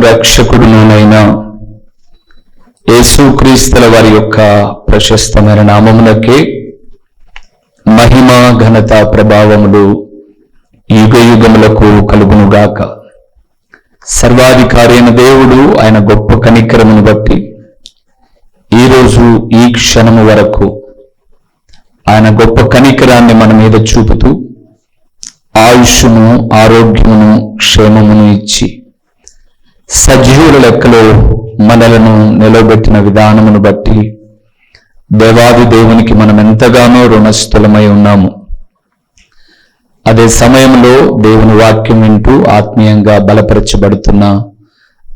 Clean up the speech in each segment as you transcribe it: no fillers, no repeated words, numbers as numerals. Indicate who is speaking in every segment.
Speaker 1: రక్షకుడునైన యేసుక్రీస్తుల వారి యొక్క ప్రశస్తమైన నామమునకే మహిమ ఘనత ప్రభావములు యుగయుగములకు కలుగునుగాక. సర్వాధికారి అయిన దేవుడు ఆయన గొప్ప కనికరమును బట్టి ఈరోజు ఈ క్షణము వరకు ఆయన గొప్ప కనికరాన్ని మన మీద చూపుతూ ఆయుష్ను, ఆరోగ్యమును, క్షేమమును ఇచ్చి సజీవుల లెక్కలో మనలను నిలబెట్టిన విధానమును బట్టి దేవాది దేవునికి మనం ఎంతగానో రుణస్థులమై ఉన్నాము. అదే సమయంలో దేవుని వాక్యం వింటూ ఆత్మీయంగా బలపరచబడుతున్న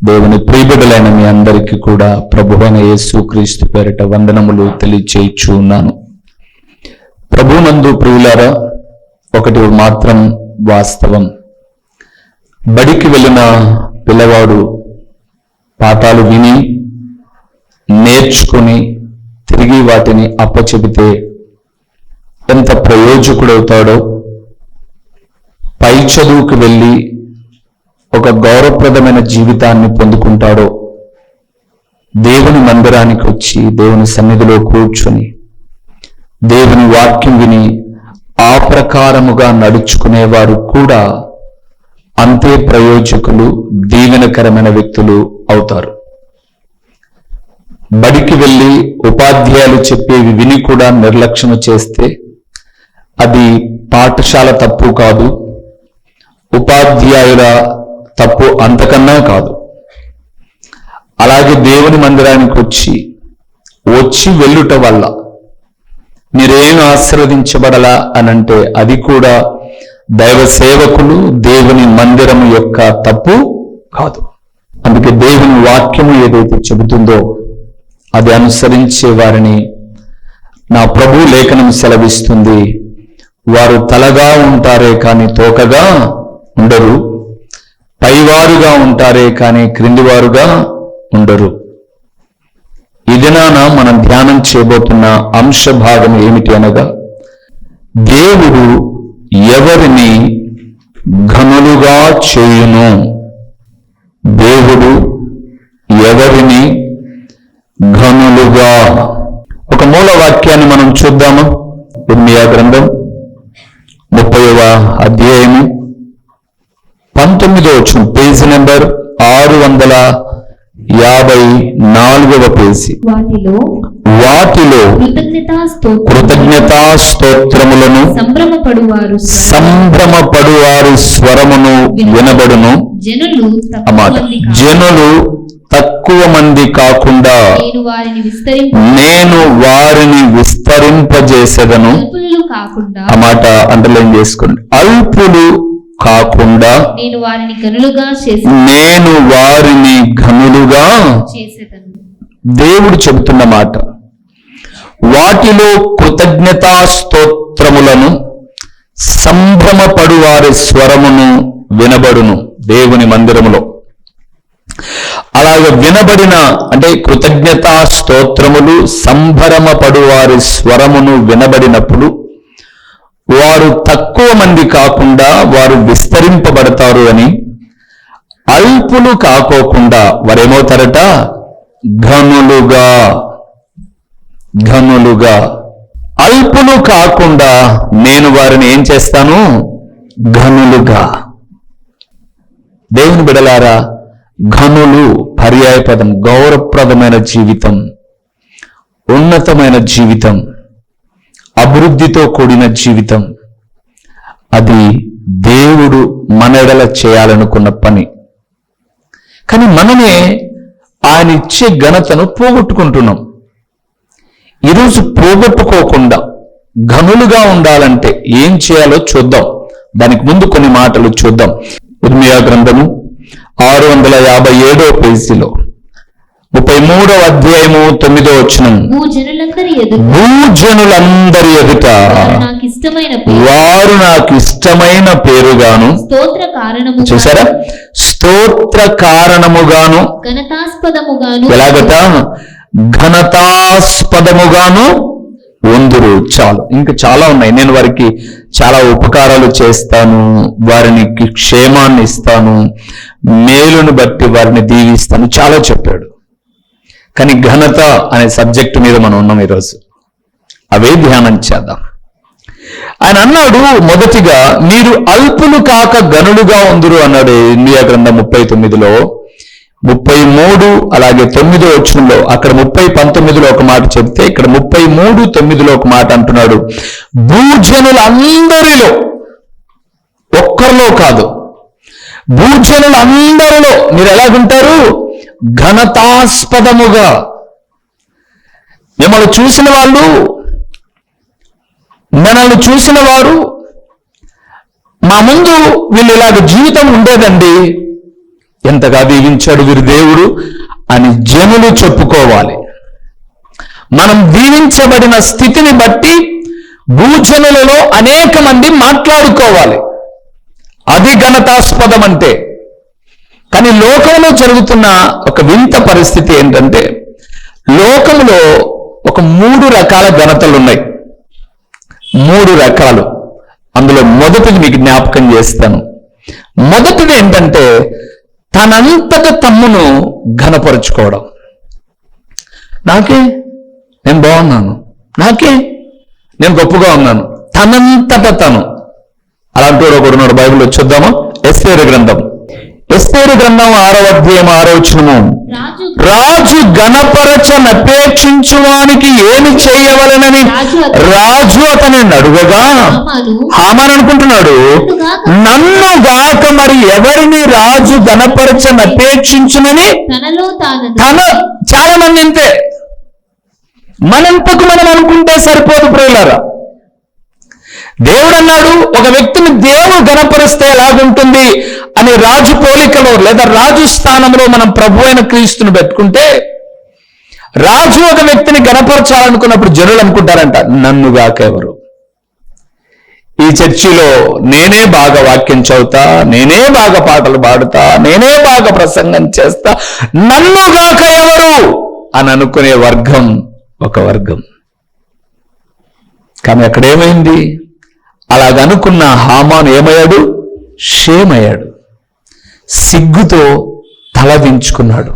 Speaker 1: దేవుని ప్రియబిడ్డలైన మీ అందరికీ కూడా ప్రభువైన యేసుక్రీస్తు పేరిట వందనములు తెలియచేయచ్చు ఉన్నాను. ప్రభువునందు ప్రియులారా, ఒకటి మాత్రం వాస్తవం. బడికి వెళ్ళిన పిల్లవాడు పాఠాలు విని నేర్చుకుని తిరిగి వాటిని అప్పచెబితే ఎంత ప్రయోజకుడవుతాడో, పై చదువుకు వెళ్ళి ఒక గౌరవప్రదమైన జీవితాన్ని పొందుకుంటాడో, దేవుని మందిరానికి వచ్చి దేవుని సన్నిధిలో కూర్చొని దేవుని వాక్యం విని ఆ ప్రకారముగా నడుచుకునేవారు కూడా అంతే ప్రయోజకులు, దీవెనకరమైన వ్యక్తులు అవుతారు. బడికి వెళ్ళి ఉపాధ్యాయులు చెప్పేవి విని కూడా నిర్లక్ష్యం చేస్తే అది పాఠశాల తప్పు కాదు, ఉపాధ్యాయుల తప్పు అంతకన్నా కాదు. అలాగే దేవుని మందిరానికి వచ్చి వెళ్ళుట వల్ల మీరేం ఆశీర్వదించబడలా అనంటే అది కూడా దైవ సేవకులు, దేవుని మందిరము యొక్క తప్పు కాదు. అందుకే దేవుని వాక్యము ఏదైతే చెబుతుందో అది అనుసరించే వారిని నా ప్రభు లేఖనం సెలవిస్తుంది. వారు తలగా ఉంటారే కానీ తోకగా ఉండరు, పైవారుగా ఉంటారే కానీ క్రిందివారుగా ఉండరు. ఈ దినాన మనం ధ్యానం చేయబోతున్న అంశ భాగం ఏమిటి అనగా, దేవుడు ఎవరిని ఘనులుగా చేయును. దేవుడు ఎవరిని ఘనులుగా. ఒక మూల వాక్యాన్ని మనం చూద్దాము. ఇర్మియా గ్రంథం 30వ అధ్యాయము 19వ వచనం, పేజీ నెంబర్ 654వ పేజీ. వాటిలో కృతజ్ఞతా స్తోత్రములను సంభ్రమపడువారు స్వరమును వినబడును. జనులు తక్కువ మంది కాకుండా నేను వారిని విస్తరింపజేసేదను. ఆ మాట అండర్లైన్ చేసుకోండి. అల్పులు కాకుండా నేను వారిని ఘనులుగా చేసేదను. దేవుడు చెబుతున్న మాట, వాటిలో కృతజ్ఞతా స్తోత్రములను సంభ్రమపడు వారి స్వరమును వినబడును. దేవుని మందిరములో అలాగే వినబడిన అంటే కృతజ్ఞతా స్తోత్రములు సంభ్రమపడు వారి స్వరమును వినబడినప్పుడు వారు తక్కువ మంది కాకుండా వారు విస్తరింపబడతారు అని. అల్పులు కాకోకుండా వారేమవుతారట? ఘనులుగా. అల్పులు కాకుండా నేను వారిని ఏం చేస్తాను? ఘనులుగా. దేవుని బిడలారా, ఘనులు పర్యాయపదం, గౌరవప్రదమైన జీవితం, ఉన్నతమైన జీవితం, అభివృద్ధితో కూడిన జీవితం. అది దేవుడు మన ఎడల చేయాలనుకున్న పని. కానీ మనమే ఆయన ఇచ్చే ఘనతను పోగొట్టుకుంటున్నాం. ఈరోజు పోగొట్టుకోకుండా ఘనులుగా ఉండాలంటే ఏం చేయాలో చూద్దాం. దానికి ముందు కొన్ని మాటలు చూద్దాం. ఇర్మియా గ్రంథము 657వ పేజీలో 33వ అధ్యాయము 9వ వచనం. భూజనులందరి ఎదుట వారు నాకు ఇష్టమైన పేరుగాను, చూసారా, స్తోత్ర కారణముగాను, ఎలాగట? ఘనతాస్పదముగాను వందురు చాలు. ఇంకా చాలా ఉన్నాయి. నేను వారికి చాలా ఉపకారాలు చేస్తాను, వారికి క్షేమాన్ని ఇస్తాను, మేలును బట్టి వారిని దీవిస్తాను, చాలా చెప్పాడు. కానీ ఘనత అనే సబ్జెక్టు మీద మనం ఉన్నాం ఈరోజు. అవే ధ్యానం చేద్దాం. ఆయన అన్నాడు, మొదటిగా మీరు అల్పులు కాక గనులుగా ఉందురు అన్నాడు. ఇర్మియా గ్రంథం 39లో 33 అలాగే 9వ వచనంలో, అక్కడ 30:19లో ఒక మాట చెప్తే ఇక్కడ 33:9లో ఒక మాట అంటున్నాడు. భూజనులందరిలో, ఒక్కరిలో కాదు, భూజనులందరిలో మీరు ఎలాగుంటారు? ఘనతాస్పదముగా. మిమ్మల్ని చూసిన వాళ్ళు, మనల్ని చూసిన వారు, మా ముందు వీళ్ళు ఇలాగ జీవితం ఉండేదండి, ఎంతగా దీవించాడు వీరి దేవుడు అని జనులు చెప్పుకోవాలి. మనం దీవించబడిన స్థితిని బట్టి భూజనులలో అనేక మంది మాట్లాడుకోవాలి. అది ఘనతాస్పదం అంటే. కానీ లోకంలో జరుగుతున్న ఒక వింత పరిస్థితి ఏంటంటే, లోకంలో ఒక 3 రకాల ఘనతలు ఉన్నాయి. 3 రకాలు. అందులో మొదటిది మీకు జ్ఞాపకం చేస్తాను. మొదటిది ఏంటంటే, తనంతట తమ్మును ఘనపరుచుకోవడం. నాకే నేను బాగున్నాను, నాకే నేను గొప్పగా ఉన్నాను, తనంతట తను. అలాంటి వాడు ఒకడు ఉన్నాడు. బైబిల్లో చూద్దామా? ఎస్తేరు గ్రంథం 6వ అధ్యాయం 6వ వచనము. రాజు ఘనపరచనపేక్షించువానికి ఏమి చేయవలనని రాజు అతనిని అడుగగా, హామాను అనుకుంటున్నాడు, నన్ను గాక మరి ఎవరిని రాజు ఘనపరచనపేక్షించునని. చాలా మంది ఇంతే. మనంతకు మనం అనుకుంటే సరిపోదు ప్రియులారా. దేవుడు అన్నాడు, ఒక వ్యక్తిని దేవుడు ఘనపరిస్తే ఎలాగుంటుంది అని రాజు పోలికలో లేదా రాజు స్థానంలో మనం ప్రభు అయిన క్రీస్తుని పెట్టుకుంటే, రాజు ఒక వ్యక్తిని ఘనపరచాలనుకున్నప్పుడు జనులు అనుకుంటారంట, నన్నుగాక ఎవరు? ఈ చర్చిలో నేనే బాగా వాక్యం చదువుతా, నేనే బాగా పాటలు పాడుతా, నేనే బాగా ప్రసంగం చేస్తా, నన్నుగాక ఎవరు అని అనుకునే వర్గం ఒక వర్గం. కానీ అక్కడేమైంది? అలాగనుకున్న హామాను ఏమయ్యాడు? షేమయ్యాడు. సిగ్గుతో తలదించుకున్నాడు.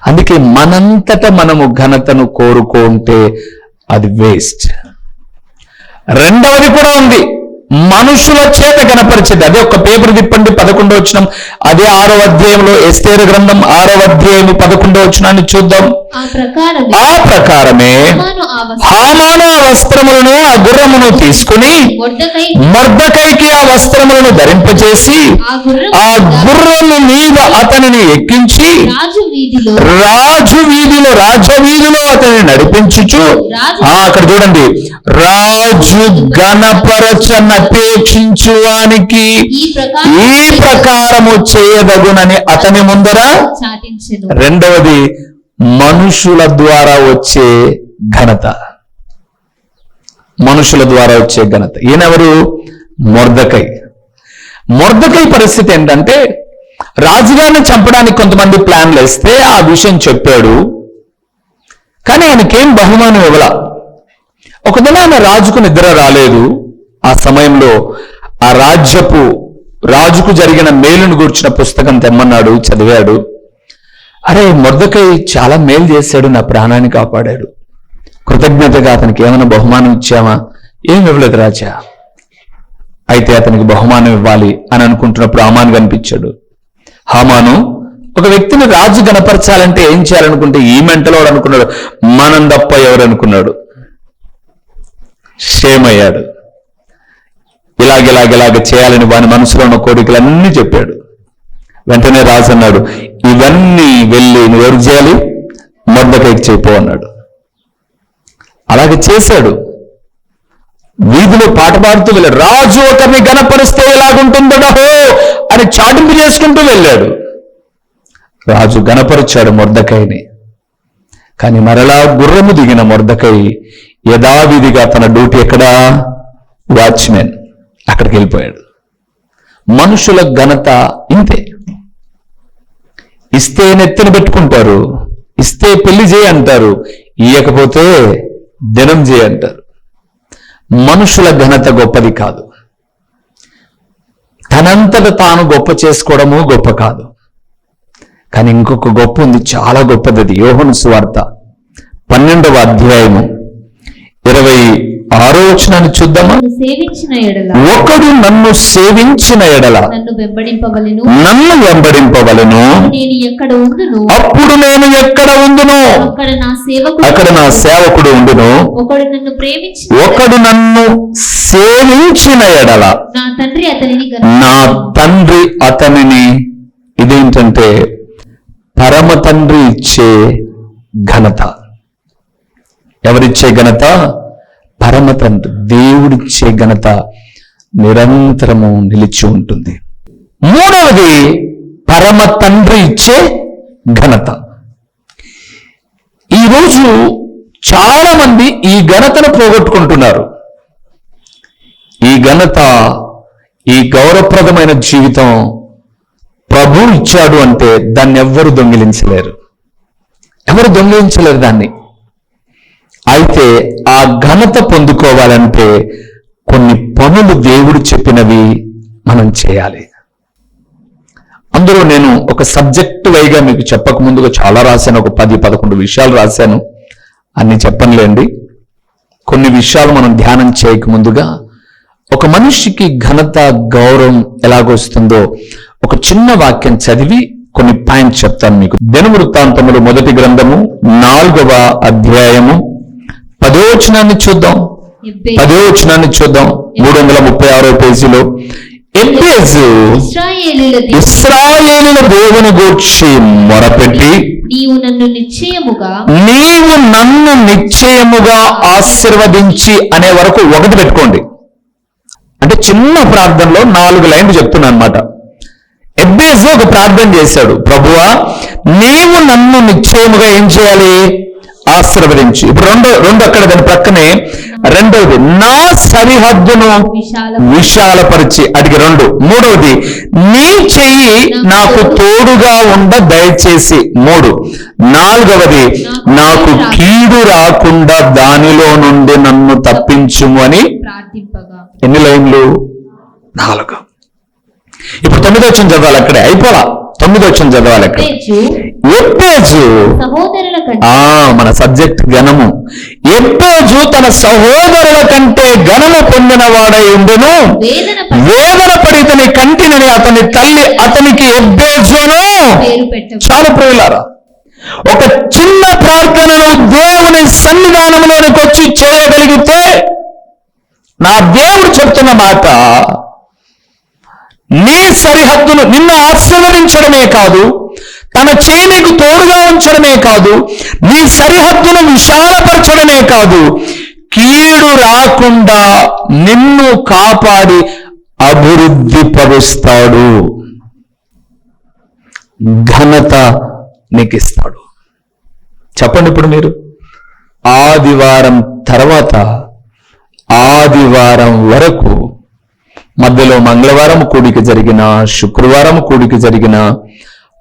Speaker 1: అందుకే మనంతట మనము ఘనతను కోరుకుంటే అది వేస్ట్. రెండవది కూడా ఉంది, మనుషుల చేత ఘనపరిచేది. అదే ఒక పేపర్ తిప్పండి, 11వ వచనం. అదే 6వ అధ్యాయంలో, ఎస్తేరు గ్రంథం 6వ అధ్యాయం 11వ వచనాన్ని చూద్దాం. ఆ ప్రకారమే హామాను ఆ వస్త్రములను, ఆ గుర్రమును తీసుకుని మొర్దెకైకి ఆ వస్త్రములను ధరింపచేసి ఆ గుర్రము మీద అతనిని ఎక్కించి రాజవీధిలో అతనిని నడిపించుచు, అక్కడ చూడండి, రాజు ఘనపరచనపేక్షించువానికి ఈ ప్రకారము చేయదగునని అతని ముందర. రెండవది, మనుషుల ద్వారా వచ్చే ఘనత. మనుషుల ద్వారా వచ్చే ఘనత. ఈయనెవరు? మొర్దెకై పరిస్థితి ఏంటంటే, రాజుగారిని చంపడానికి కొంతమంది ప్లాన్లు వేస్తే ఆ విషయం చెప్పాడు, కానీ ఆయనకేం బహుమానం ఇవ్వాల. ఒక దినాన రాజుకు నిద్ర రాలేదు. ఆ సమయంలో ఆ రాజుకు జరిగిన మేలును గూర్చిన పుస్తకం తెమ్మన్నాడు, చదివాడు. అరే, మొర్దెకై చాలా మేలు చేశాడు, నా ప్రాణాన్ని కాపాడాడు, కృతజ్ఞతగా అతనికి ఏమైనా బహుమానం ఇచ్చామా? ఏం ఇవ్వలేదు రాజా. అయితే అతనికి బహుమానం ఇవ్వాలి అని అనుకుంటున్నప్పుడు హామాను కనిపించాడు. హామాను ఒక వ్యక్తిని రాజు గణపరచాలంటే ఏం చేయాలనుకుంటే, ఈ మెంటలోడు అనుకున్నాడు, మనం తప్ప ఎవరు అనుకున్నాడు, షేమయ్యాడు. ఇలాగ చేయాలని వాని మనసులో ఉన్న కోరికలన్నీ చెప్పాడు. వెంటనే రాజు అన్నాడు, ఇవన్నీ వెళ్ళి నువ్వు ఎవరు చేయాలి? మొర్దెకైకి చెప్పు అన్నాడు. అలాగే చేశాడు. వీధిలో పాట పాడుతూ వెళ్ళాడు. రాజు ఒకరిని ఘనపరిస్తే ఎలాగుంటుందో అని చాటింపు చేసుకుంటూ వెళ్ళాడు. రాజు ఘనపరిచాడు మొర్దెకైని. కానీ మరలా గుర్రము దిగిన మొర్దెకై యథావిధిగా తన డ్యూటీ ఎక్కడా? వాచ్మెన్. అక్కడికి వెళ్ళిపోయాడు. మనుషుల ఘనత ఇంతే. ఇస్తే నెత్తిన పెట్టుకుంటారు, ఇస్తే పెళ్లి చేయి అంటారు, ఇయ్యకపోతే ధనంజయ అంటారు. మనుషుల ఘనత గొప్పది కాదు, తనంతట తాను గొప్ప చేసుకోవడము గొప్ప కాదు. కానీ ఇంకొక గొప్ప ఉంది, చాలా గొప్పది. అది యోహాను సువార్త 12వ అధ్యాయము 26వ వచనాన్ని చూద్దామా? ఒకడు నన్ను సేవించిన ఎడల నన్ను వెంబడింపవలెను, అప్పుడు నేను ఎక్కడ ఉండును అక్కడ నా సేవకుడు ఉండును. ఒకడు నన్ను సేవించిన ఎడల నా తండ్రి అతనిని, ఇదేంటంటే పరమ తండ్రి ఇచ్చే ఘనత. ఎవరిచ్చే ఘనత? పరమ తండ్రి, దేవుడిచ్చే ఘనత నిరంతరము నిలిచి ఉంటుంది. మూడవది పరమ తండ్రి ఇచ్చే ఘనత. ఈరోజు చాలా మంది ఈ ఘనతను పోగొట్టుకుంటున్నారు. ఈ ఘనత, ఈ గౌరవప్రదమైన జీవితం ప్రభు ఇచ్చాడు అంటే దాన్ని ఎవ్వరు దొంగిలించలేరు, ఎవరు దొంగిలించలేరు దాన్ని. అయితే ఆ ఘనత పొందుకోవాలంటే కొన్ని పనులు దేవుడు చెప్పినవి మనం చేయాలి. అందులో నేను ఒక సబ్జెక్ట్ వైగా మీకు చెప్పక ముందుగా చాలా రాశాను, ఒక 10-11 విషయాలు రాశాను. అన్ని చెప్పనులేండి. కొన్ని విషయాలు మనం ధ్యానం చేయక ముందుగా ఒక మనిషికి ఘనత, గౌరవం ఎలాగొస్తుందో ఒక చిన్న వాక్యం చదివి కొన్ని పాయింట్స్ చెప్తాను మీకు. దినవృత్తాంతములు 1వ గ్రంథము 4వ అధ్యాయము 10వ వచనాన్ని చూద్దాం. 10వ వచనాన్ని చూద్దాం. 336వ పేజీలో ఎబ్బేజు ఇశ్రాయేలుల దేవుని గూర్చి మొరపెట్టి, నీవు నన్ను నిశ్చయముగా ఆశీర్వదించి అనే వరకు ఒకటి పెట్టుకోండి. అంటే చిన్న ప్రార్థనలో 4 లైన్లు చెప్తున్నా అనమాట. ఎబ్బేజు ఒక ప్రార్థన చేశాడు, ప్రభువా నీవు నన్ను నిశ్చయముగా ఏం చేయాలి? ఆశీర్వదించి. ఇప్పుడు రెండు అక్కడ దాని ప్రక్కనే రెండవది నా సరిహద్దును విశాలపరిచి, అడిగి 2. మూడవది నీ చెయ్యి నాకు తోడుగా ఉండ దయచేసి 3. నాలుగవది నాకు కీడు రాకుండా దానిలో నుండి నన్ను తప్పించుము అని. ఎన్ని లైన్లు? 4. ఇప్పుడు 9వ వచనం చదవాలి, అక్కడే అయిపోలా. 9వ వచనం చదవాలి అక్కడ. ఎబ్బేజు, మన సబ్జెక్ట్ ఘనము. ఎబ్బేజు తన సహోదరుల కంటే ఘనము పొందిన వాడై ఉండును, వేదన పడి ఇతని కంటినని అతని తల్లి అతనికి ఎబ్బేజును. చాలా ప్రియులారా, ఒక చిన్న ప్రార్థనను దేవుని సన్నిధానంలోనికి వచ్చి చేయగలిగితే, నా దేవుడు చెప్తున్న మాట, నీ సరిహద్దును నిన్ను ఆశీర్వదించడమే కాదు, తన చేయి నీకు తోడుగా ఉంచడమే కాదు, నీ సరిహద్దును విశాలపరచడమే కాదు, కీడు రాకుండా నిన్ను కాపాడి అభివృద్ధి పరుస్తాడు, ఘనత నీకు ఇస్తాడు. చెప్పండి ఇప్పుడు మీరు, ఆదివారం తర్వాత ఆదివారం వరకు, మధ్యలో మంగళవారం కూడిక జరిగిన, శుక్రవారం కూడిక జరిగిన,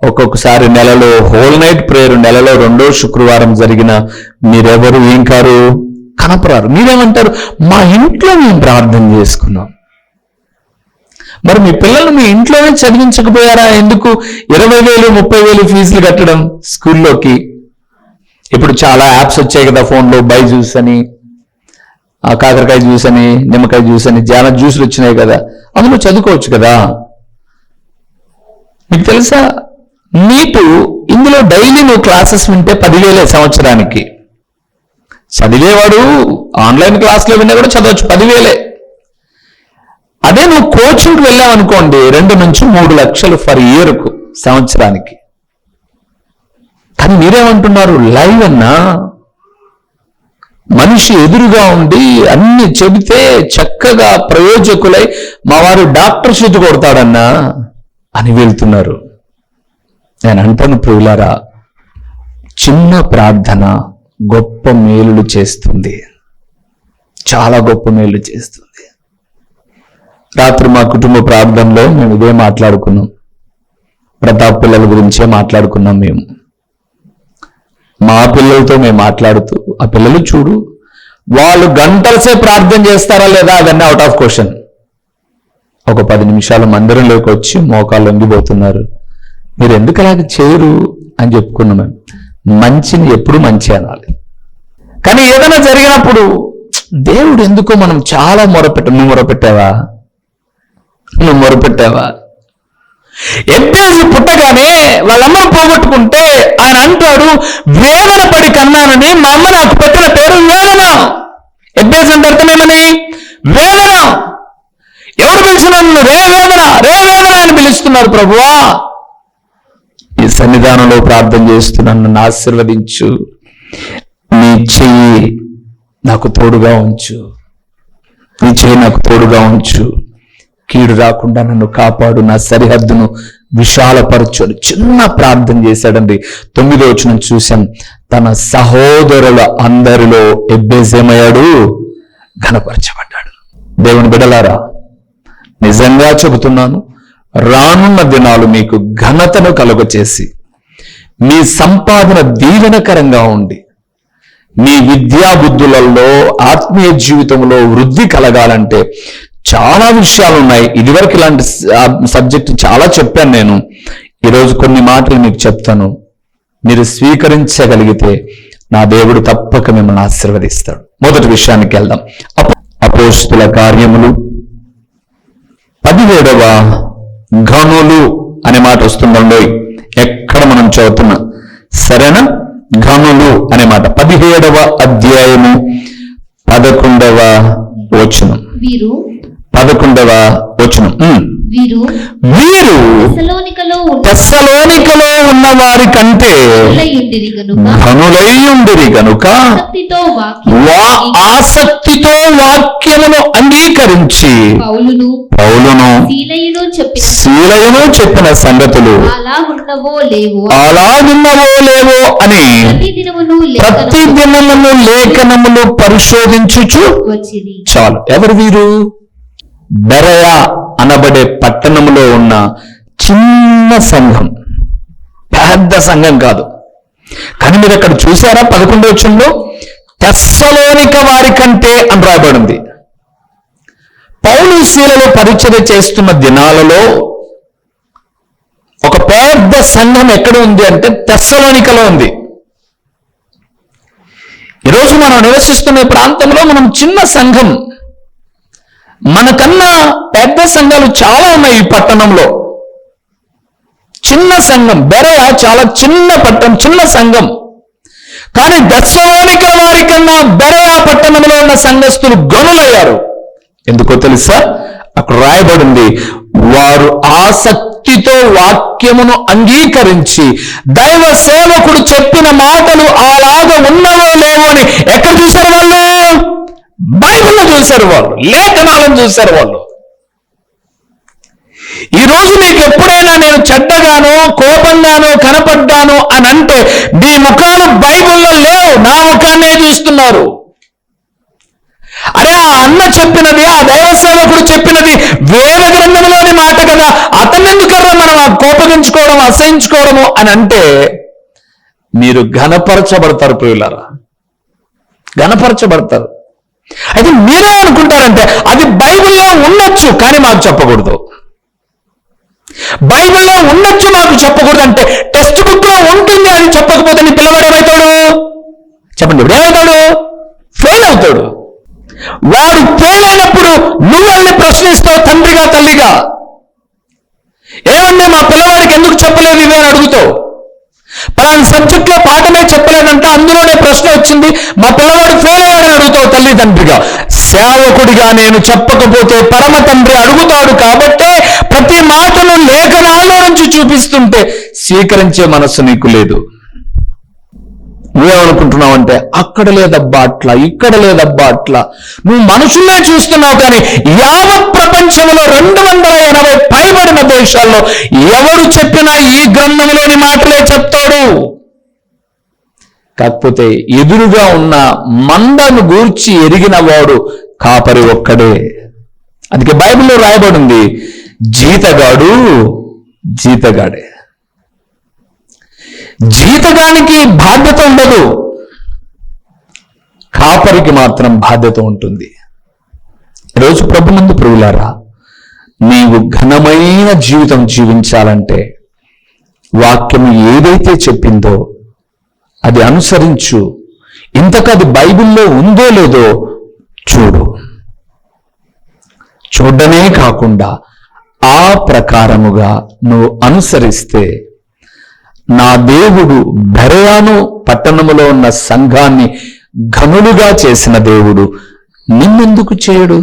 Speaker 1: ఒక్కొక్కసారి నెలలో హోల్ నైట్ ప్రేయర్, నెలలో 2వ శుక్రవారం జరిగిన, మీరెవరు ఏం కారు? కనపరారు. మీరేమంటారు? మా ఇంట్లో మేము ప్రార్థన చేసుకున్నాం. మరి మీ పిల్లలు మీ ఇంట్లోనే చదివించకపోయారా? ఎందుకు 20,000 30,000 ఫీజులు కట్టడం స్కూల్లోకి? ఇప్పుడు చాలా యాప్స్ వచ్చాయి కదా ఫోన్లో, బైజూస్ అని, కాకరకాయ జ్యూస్ అని, నిమ్మకాయ జ్యూస్ అని, జాన జ్యూసులు వచ్చినాయి కదా, అందులో చదువుకోవచ్చు కదా. మీకు తెలుసా, నీకు ఇందులో డైలీ నువ్వు క్లాసెస్ వింటే 10,000 సంవత్సరానికి. చదివేవాడు ఆన్లైన్ క్లాసులో విన్నా కూడా చదవచ్చు, 10,000. అదే నువ్వు కోచింగ్కి వెళ్ళావనుకోండి, 2 నుంచి 3 లక్షలు ఫర్ ఇయర్కు, సంవత్సరానికి. కానీ మీరేమంటున్నారు? లైవ్ అన్నా, మనిషి ఎదురుగా ఉండి అన్ని చెబితే చక్కగా ప్రయోజకులై మా వారు డాక్టర్ సీటు కొడతాడన్నా అని వెళ్తున్నారు. నేను అంటాను ప్రియులారా, చిన్న ప్రార్థన గొప్ప మేలులు చేస్తుంది, చాలా గొప్ప మేలు చేస్తుంది. రాత్రి మా కుటుంబ ప్రార్థనలో మేము ఇదే మాట్లాడుకున్నాం. ప్రతాప్ పిల్లల గురించే మాట్లాడుకున్నాం. మేము మా పిల్లలతో మేము మాట్లాడుతూ, ఆ పిల్లలు చూడు వాళ్ళు గంటలసే ప్రార్థన చేస్తారా లేదా అవన్నీ అవుట్ ఆఫ్ క్వశ్చన్. ఒక 10 నిమిషాలు మందిరంలోకి వచ్చి మోకాళ్ళు వంగిపోతున్నారు. మీరు ఎందుకు అలాగ చేయరు అని చెప్పుకున్నాం మేము. మంచిని ఎప్పుడు మంచి అనాలి. కానీ ఏదైనా జరిగినప్పుడు దేవుడు ఎందుకో మనం చాలా నువ్వు మొరపెట్టావా? ఎబ్బేజు పుట్టగానే వాళ్ళమ్మను పోగొట్టుకుంటే ఆయన అంటాడు, వేదన పడి కన్నానని మా అమ్మ నాకు పెట్టిన పేరు వేదన. ఎబ్బేజు అంటే అర్థమేమని? వేదన. ఎవరు పిలిచినాను? రే వేదన అని పిలుస్తున్నారు. ప్రభువా, ఈ సన్నిధానంలో ప్రార్థన చేస్తున్నాను, నన్ను ఆశీర్వదించు, నీ చెయ్యి నాకు తోడుగా ఉంచు, కీడు రాకుండా నన్ను కాపాడు, నా సరిహద్దును విశాలపరచు. చిన్న ప్రార్థన చేశాడండి. 9వ వచనం చూశాం. తన సహోదరుల అందరిలో ఎబ్బేజు ఏమయ్యాడు? ఘనపరచబడ్డాడు. దేవుని బిడ్డలారా, నిజంగా చెబుతున్నాను, రానున్న దినాలు మీకు ఘనతను కలుగచేసి మీ సంపాదన దీవెనకరంగా ఉండి మీ విద్యాబుద్ధులలో ఆత్మీయ జీవితంలో వృద్ధి కలగాలంటే చాలా విషయాలు ఉన్నాయి. ఇదివరకు ఇలాంటి సబ్జెక్ట్ చాలా చెప్పాను నేను. ఈరోజు కొన్ని మాటలు మీకు చెప్తాను. మీరు స్వీకరించగలిగితే నా దేవుడు తప్పక మిమ్మల్ని ఆశీర్వదిస్తాడు. మొదటి విషయానికి వెళ్దాం. అపోస్తుల కార్యములు 17వ గనులు అనే మాట వస్తుందండి. ఎక్కడ మనం చదువుతున్నా సరేనా? గనులు అనే మాట 17వ అధ్యాయము 11వ వచనం. 11వ వచనం. వీరు తెస్సలోనికలో ఉన్న వారి కంటే ఘనులైయుండిరి గనుక ఆసక్తితో వాక్యమును అంగీకరించి పౌలును శీలయును చెప్పిన సంగతులు అలాగున్నవో లేవో అని ప్రతి దినమును లేఖనములు పరిశోధించుచు. చాలు. ఎవరు వీరు? బెరయా అనబడే పట్టణంలో ఉన్న చిన్న సంఘం, పెద్ద సంఘం కాదు. కానీ మీరు అక్కడ చూసారా 11వ వచనంలో తెస్సలోనిక వారి కంటే అని రాయబడింది. పౌలు శీలలో పరిచర్య చేస్తున్న దినాలలో ఒక పెద్ద సంఘం ఎక్కడ ఉంది అంటే తెస్సలోనికలో ఉంది. ఈరోజు మనం నివసిస్తున్న ప్రాంతంలో మనం చిన్న సంఘం. మనకన్నా పెద్ద సంఘాలు చాలా ఉన్నాయి ఈ పట్టణంలో. చిన్న సంఘం బెరయా చాలా చిన్న పట్టణం, చిన్న సంఘం. కానీ తెస్సలోనిక వారి కన్నా బెరయా పట్టణంలో ఉన్న సంఘస్థులు గనులయ్యారు. ఎందుకో తెలుసా? అక్కడ రాయబడింది, వారు ఆసక్తితో వాక్యమును అంగీకరించి దైవ సేవకుడు చెప్పిన మాటలు అలాగా ఉన్నవో లేవో అని ఎక్కడ చూశారు వాళ్ళు? బైబిల్లో చూశారు వాళ్ళు, లేఖనాలను చూశారు వాళ్ళు. ఈ రోజు నీకు ఎప్పుడైనా నేను చెడ్డగానో కోపంగానో కనపడ్డాను అని అంటే మీ ముఖాలు బైబిల్లో లేవు, నా ముఖాన్నే చూస్తున్నారు. అరే, ఆ అన్న చెప్పినది, ఆ దైవ సేవకుడు చెప్పినది వేద గ్రంథంలోని మాట కదా, అతన్ని ఎందుకన్నా మనం కోపగించుకోవడం, అసహించుకోవడము అని అంటే మీరు ఘనపరచబడతారు. ప్రియులారా, ఘనపరచబడతారు. అయితే మీరే అనుకుంటారంటే అది బైబిల్లో ఉండొచ్చు కానీ మాకు చెప్పకూడదు, బైబిల్లో ఉండొచ్చు మాకు చెప్పకూడదు అంటే టెక్స్ట్ బుక్ లో ఉంటుంది అని చెప్పకపోతే నీ పిల్లవాడు ఏమవుతాడు? చెప్పండి, ఇప్పుడు ఏమవుతాడు? ఫెయిల్ అవుతాడు. వాడు ఫెయిల్ అయినప్పుడు నువ్వు వాళ్ళని ప్రశ్నిస్తావు తండ్రిగా తల్లిగా. ఏమంటే మా పిల్లవాడికి ఎందుకు చెప్పలేదు ఇవి అని అడుగుతావు. పలానా సబ్జెక్ట్ లో పాఠమే చెప్పలేదంటే అందులోనే ప్రశ్న వచ్చింది, మా పిల్లవాడు ఫెయిల్ అయ్యాడని అడుగుతావు తల్లిదండ్రిగా. సేవకుడిగా నేను చెప్పకపోతే పరమ తండ్రి అడుగుతాడు కాబట్టే ప్రతి మాటను లేఖనాల్లో నుంచి చూపిస్తుంటే స్వీకరించే మనస్సు నీకు లేదు. నువ్వేమనుకుంటున్నావంటే అక్కడ లేదబ్బా అట్లా, ఇక్కడ లేదబ్బా అట్లా. నువ్వు మనుషులనే చూస్తున్నావు కానీ యావత్ ప్రపంచంలో 280 పైబడిన దేశాల్లో ఎవరు చెప్పినా ఈ గ్రంథంలోని మాటలే చెప్తాడు. కాకపోతే ఎదురుగా ఉన్న మందను గూర్చి ఎరిగిన వాడు కాపరి ఒక్కడే. అందుకే బైబిల్లో రాయబడింది, జీతగాడు జీతగాడే. జీతగానికి బాధ్యత ఉండదు కాపరికి మాత్రం బాధ్యత ఉంటుంది. ఈరోజు ప్రభునందు ప్రియులారా, నీవు ఘనమైన జీవితం జీవించాలంటే వాక్యం ఏదైతే చెప్పిందో అది అనుసరించు. ఇంతకు అది బైబిల్లో ఉందో లేదో చూడు. చూడడమే కాకుండా ఆ ప్రకారముగా నువ్వు అనుసరిస్తే నా దేవుడు బెరయాను పట్టణములో ఉన్న సంఘాన్ని ఘనులుగా చేసిన దేవుడు నిన్నెందుకు చేయడు?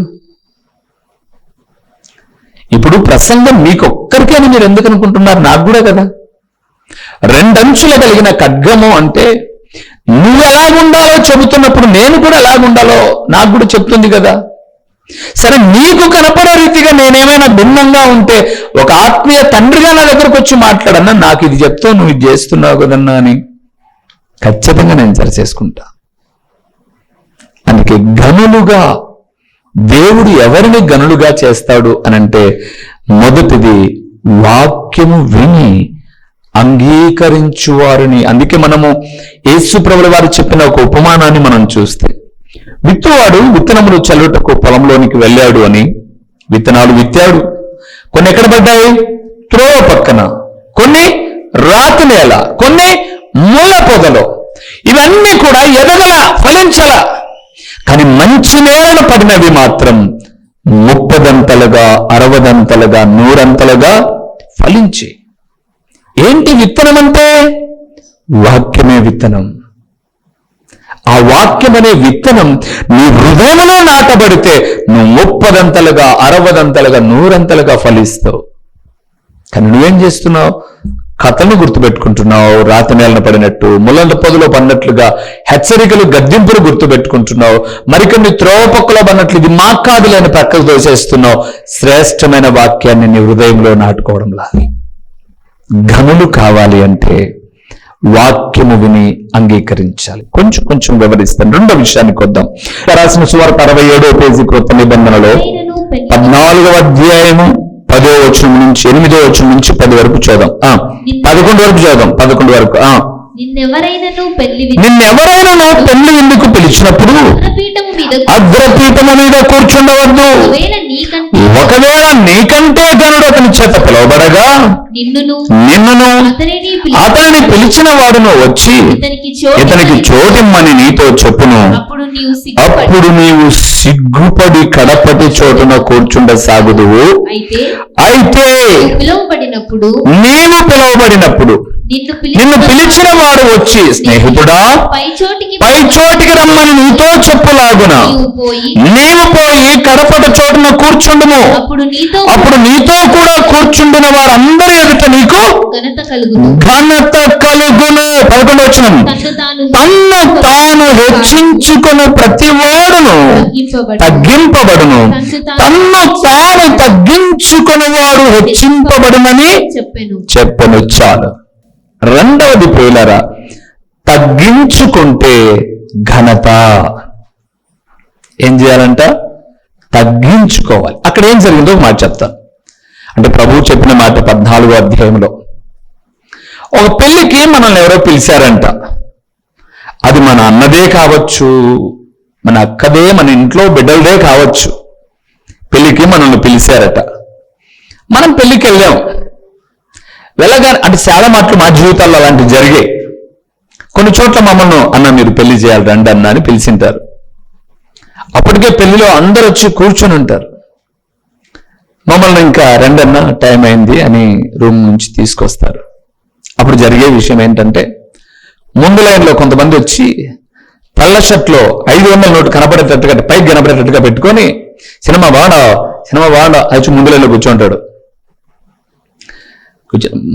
Speaker 1: ఇప్పుడు ప్రసంగం మీకొక్కరికే అని మీరు ఎందుకు అనుకుంటున్నారు? నాకు కూడా కదా. రెండంచులు కలిగిన ఖడ్గము అంటే నువ్వు ఎలాగుండాలో చెబుతున్నప్పుడు నేను కూడా ఎలాగుండాలో నాకు కూడా చెప్తుంది కదా. సరే, నీకు కనపడే రీతిగా నేనేమైనా భిన్నంగా ఉంటే ఒక ఆత్మీయ తండ్రిగా నా దగ్గరకు వచ్చి మాట్లాడన్నా, నాకు ఇది చెప్తావు, నువ్వు ఇది చేస్తున్నావు కదన్నా అని ఖచ్చితంగా నేను సరి చేసుకుంటా. అందుకే గనులుగా దేవుడు ఎవరిని గనులుగా చేస్తాడు అనంటే మొదటిది వాక్యము విని అంగీకరించువారిని. అందుకే మనము యేసు ప్రభుల వారు చెప్పిన ఒక ఉపమానాన్ని మనం చూస్తే, విత్తువాడు విత్తనములు చల్లుటకు పొలంలోనికి వెళ్ళాడు అని విత్తనాలు విత్తాడు. కొన్ని ఎక్కడ పడ్డాయి? త్రోవ పక్కన, కొన్ని రాతి నేల, కొన్ని మూల పొదలో. ఇవన్నీ కూడా ఎదగల, ఫలించల. కానీ మంచి నేలను పడినవి మాత్రం 30దంతలుగా, 60దంతలుగా, 100అంతలుగా ఫలించి. ఏంటి విత్తనం అంటే? వాక్యమే విత్తనం. ఆ వాక్యం అనే విత్తనం నీ హృదయంలో నాటబడితే నువ్వు 30దంతలుగా, 60దంతలుగా, 100అంతలుగా ఫలిస్తావు. కానీ నువ్వేం చేస్తున్నావు? కథను గుర్తుపెట్టుకుంటున్నావు, రాతి నేలన పడినట్టు, ముళ్ళ పొదలో పడినట్లుగా హెచ్చరికలు, గద్దింపులు గుర్తుపెట్టుకుంటున్నావు. మరికొన్ని త్రోవ పక్కలో పడినట్లు ఇది మాకు కాదులే అని పక్కకు తోసేస్తున్నావు. శ్రేష్టమైన వాక్యాన్ని నీ హృదయంలో నాటుకోవడంలా. ఘనులు కావాలి అంటే వాక్యము విని అంగీకరించాలి. కొంచెం కొంచెం వివరిస్తాను. రెండో విషయానికి వద్దాం. రాసిన సువార్త 67వ పేజీ క్రొత్త నిబంధనలో 14వ అధ్యాయము 10వ వచనం నుంచి 8వ వచనం నుంచి 10 వరకు చూద్దాం. 11 వరకు చూద్దాం. 11 వరకు.
Speaker 2: నిన్నెవరైనను
Speaker 1: పెళ్లి ఎందుకు పిలిచినప్పుడు అగ్రపీఠము మీద కూర్చుండవద్దు. ఒకవేళ నీకంటే గనుడు అతని చేత పిలువబడగా నిన్నును అతనిని పిలిచిన వాడును వచ్చి ఇతనికి చోటిమ్మని నీతో చెప్పును. అప్పుడు నీవు సిగ్గుపడి కడపటి చోటున కూర్చుండ సాగుదువు. అయితే నీవు పిలువబడినప్పుడు నిన్ను పిలిచిన వాడు వచ్చి, స్నేహితుడా, పై చోటికి రమ్మని నీతో చెప్పులాగున నీవు పోయి కడపట చోటున కూర్చుండుము. అప్పుడు నీతో కూడా కూర్చుండిన వారందరి ఎదుట నీకు ఘనత కలుగును. 11వ వచనం, తన్ను తాను హెచ్చించుకుని ప్రతి వాడును తగ్గింపబడును, తన్ను తాను తగ్గించుకుని వాడు హెచ్చింపబడునని చెప్పను. చాలు. రెండవది ప్రియులారా, తగ్గించుకుంటే ఘనత. ఏం చేయాలంట? తగ్గించుకోవాలి. అక్కడ ఏం జరిగిందో ఒక మాట చెప్తాను. అంటే ప్రభువు చెప్పిన మాట 14వ అధ్యాయంలో, ఒక పెళ్లికి మనల్ని ఎవరో పిలిచారంట. అది మన అన్నదే కావచ్చు, మన అక్కదే, మన ఇంట్లో బిడ్డలదే కావచ్చు. పెళ్లికి మనల్ని పిలిచారట. మనం పెళ్లికి వెళ్ళాం. వెళ్ళగా అంటే చాలా మాటలు మా జీవితాల్లో అలాంటివి జరిగాయి. కొన్ని చోట్ల మమ్మల్ని అన్న మీరు పెళ్లి చేయాలి రండి అన్న అని పిలిచింటారు. అప్పటికే పెళ్లిలో అందరూ వచ్చి కూర్చొని ఉంటారు. మమ్మల్ని ఇంకా రండి అన్న టైం అయింది అని రూమ్ నుంచి తీసుకొస్తారు. అప్పుడు జరిగే విషయం ఏంటంటే, ముందు లైన్లో కొంతమంది వచ్చి తెల్ల షర్ట్లో 500 నోటు కనపడేటట్టుగా, పైకి కనపడేటట్టుగా పెట్టుకొని సినిమా బాగుండా వచ్చి ముందు లైన్లో కూర్చుంటాడు.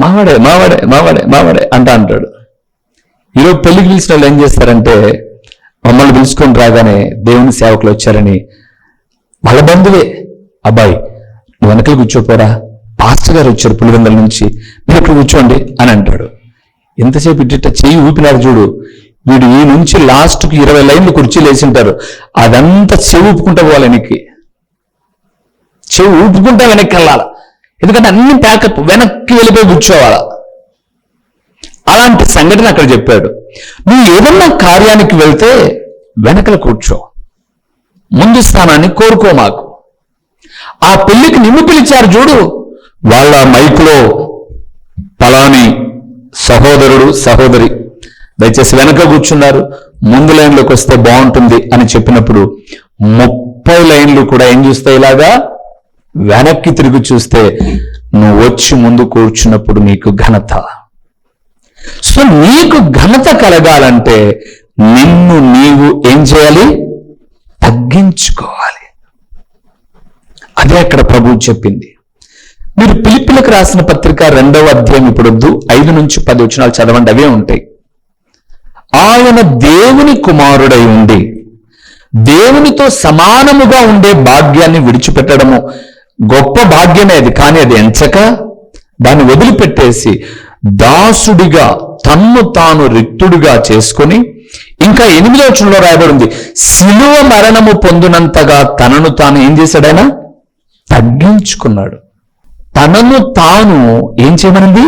Speaker 1: మావాడే మావాడే మావాడే మావాడే అంటాడు. ఈరోజు పెళ్లికి పిలిచిన వాళ్ళు ఏం చేస్తారంటే, మమ్మల్ని పిలుచుకొని రాగానే దేవుని సేవకులు వచ్చారని వాళ్ళ బంధువే, అబ్బాయి నువ్వు వెనకలు కూర్చోపోరా, పాస్టర్ గారు వచ్చారు పులివెందుల నుంచి, మీరు ఇక్కడ కూర్చోండి అని అంటాడు. ఎంతసేపు ఇట్ట చెయ్యి ఊపినారు చూడు. వీడు ఈ నుంచి లాస్ట్కి 20 లైన్లు కుర్చీలు వేసింటారు. అదంతా చెవి ఊపుకుంటా పోవాలి వెనక్కి, చెవి ఊపుకుంటా వెనక్కి వెళ్ళాలి. ఎందుకంటే అన్ని ప్యాకప్ వెనక్కి వెళ్ళిపోయి కూర్చోవాలా. అలాంటి సంఘటన అక్కడ చెప్పాడు. నువ్వు ఏదన్నా కార్యానికి వెళ్తే వెనకల కూర్చో, ముందు స్థానాన్ని కోరుకో మాకు. ఆ పెళ్లికి నిన్ను పిలిచారు చూడు, వాళ్ళ మైకులో పలాని సహోదరుడు సహోదరి దయచేసి వెనక కూర్చున్నారు, ముందు లైన్లోకి వస్తే బాగుంటుంది అని చెప్పినప్పుడు 30 లైన్లు కూడా ఏం చూస్తాయి? ఇలాగా వెనక్కి తిరిగి చూస్తే నువ్వు వచ్చి ముందు కూర్చున్నప్పుడు నీకు ఘనత. సో నీకు ఘనత కలగాలంటే నిన్ను నీవు ఏం చేయాలి? తగ్గించుకోవాలి. అదే అక్కడ ప్రభువు చెప్పింది. మీరు ఫిలిప్పీయులకు రాసిన పత్రిక 2వ అధ్యాయం ఇప్పుడు 5 నుంచి 10 వచనాలు చదవండి, అవే ఉంటాయి. ఆయన దేవుని కుమారుడై ఉండి దేవునితో సమానముగా ఉండే భాగ్యాన్ని విడిచిపెట్టడము గొప్ప భాగ్యమే అది. కానీ అది ఎంచక దాన్ని వదిలిపెట్టేసి దాసుడిగా తన్ను తాను రిక్తుడిగా చేసుకొని, ఇంకా 8వ వచనంలో రాయబడి ఉంది, శిలువ మరణము పొందినంతగా తనను తాను ఏం చేశాడు? ఆయన తగ్గించుకున్నాడు. తనను తాను ఏం చేయమనింది?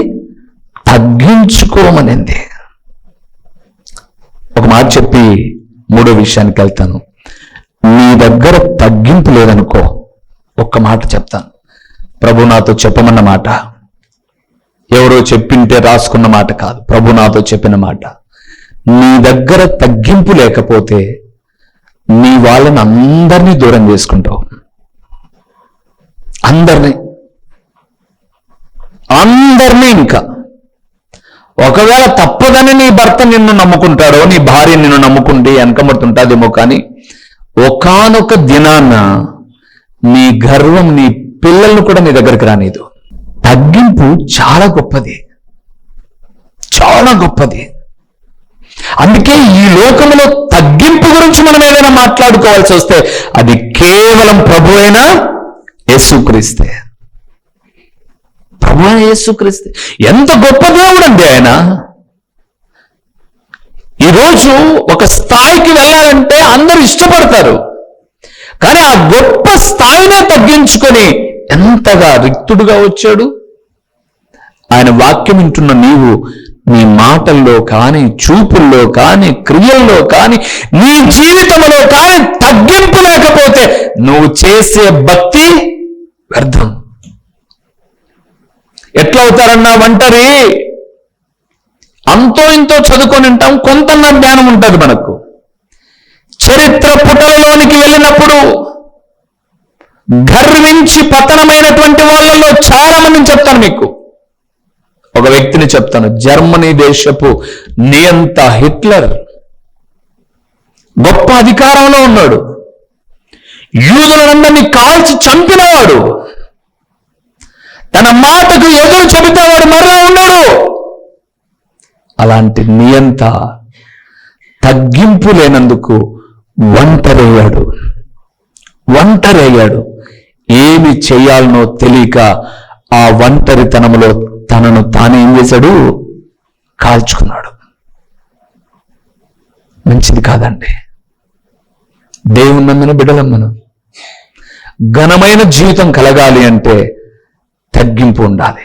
Speaker 1: తగ్గించుకోమనింది. ఒక మాట చెప్పి 3వ విషయానికి వెళ్తాను. నీ దగ్గర తగ్గింపు లేదనుకో, ఒక్క మాట చెప్తాను. ప్రభు నాతో చెప్పమన్న మాట, ఎవరో చెప్పింటే రాసుకున్న మాట కాదు, ప్రభు నాతో చెప్పిన మాట. నీ దగ్గర తగ్గింపు లేకపోతే నీ వాళ్ళని అందరినీ దూరం చేసుకుంటావు. అందరినీ ఇంకా ఒకవేళ తప్పదని నీ భర్త నిన్ను నమ్ముకుంటాడో, నీ భార్య నిన్ను నమ్ముకుంటే వెనకబడుతుంటాదేమో, కానీ ఒకానొక దినాన నీ గర్వం నీ పిల్లలను కూడా నీ దగ్గరికి రానిదు. తగ్గింపు చాలా గొప్పది, చాలా గొప్పది. అందుకే ఈ లోకంలో తగ్గింపు గురించి మనం ఏదైనా మాట్లాడుకోవాల్సి వస్తే అది కేవలం ప్రభు అయిన యేసుక్రీస్తే. ప్రభు అయిన యేసుక్రీస్తే ఎంత గొప్ప దేవుడు అండి ఆయన. ఈరోజు ఒక స్థాయికి వెళ్ళాలంటే అందరూ ఇష్టపడతారు, కానీ ఆ గొప్ప స్థాయినే తగ్గించుకొని ఎంతగా రిక్తుడుగా వచ్చాడు. ఆయన వాక్యం వింటున్న నీవు నీ మాటల్లో కానీ, చూపుల్లో కానీ, క్రియల్లో కానీ, నీ జీవితంలో కానీ తగ్గింపు లేకపోతే నువ్వు చేసే భక్తి వ్యర్థం. ఎట్లా అవుతారన్నా? ఒంటరి అంతో ఇంతో చదువుకొని ఉంటాం, కొంతన్న జ్ఞానం ఉంటుంది మనకు. చరిత్ర పుటలలోనికి వెళ్ళినప్పుడు గర్వించి పతనమైనటువంటి వాళ్ళలో చాలా మందిని చెప్తాను మీకు. ఒక వ్యక్తిని చెప్తాను, జర్మనీ దేశపు నియంత హిట్లర్ గొప్ప అధికారంలో ఉన్నాడు, యూదులందరినీ కాల్చి చంపినవాడు, తన మాటకు ఎదురు చెబితేవాడు మరలా ఉన్నాడు. అలాంటి నియంత తగ్గింపు లేనందుకు ఒంటరయ్యాడు. ఏమి చేయాలనో తెలియక ఆ ఒంటరితనములో తనను తాను ఏం చేశాడు? కాల్చుకున్నాడు. మంచిది కాదండి. దేవుని నమ్మిన బిడ్డలమ్మను ఘనమైన జీవితం కలగాలి అంటే తగ్గింపు ఉండాలి.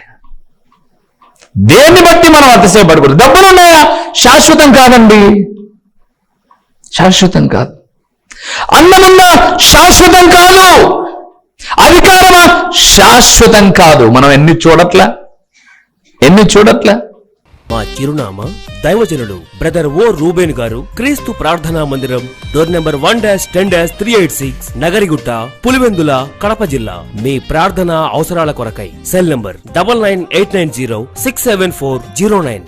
Speaker 1: దేన్ని బట్టి మనం అతిశయపడకూడదు. డబ్బులు ఉన్నాయా? శాశ్వతం కాదండి, శాశ్వతం కాదు. అన్నమున్నా శాశ్వతం కాదు. అధికారమా శాశ్వతం కాదు. మనం ఎన్ని చూడట్లా.
Speaker 3: మా చిరునామా దైవజనుడు బ్రదర్ ఓ రూబేన్ గారు, క్రీస్తు ప్రార్థనా మందిరం, డోర్ నెంబర్ 1-10-386, నగరిగుట్ట, పులివెందుల, కడప జిల్లా. మీ ప్రార్థన అవసరాల కొరకై సెల్ నంబర్ 9989067409.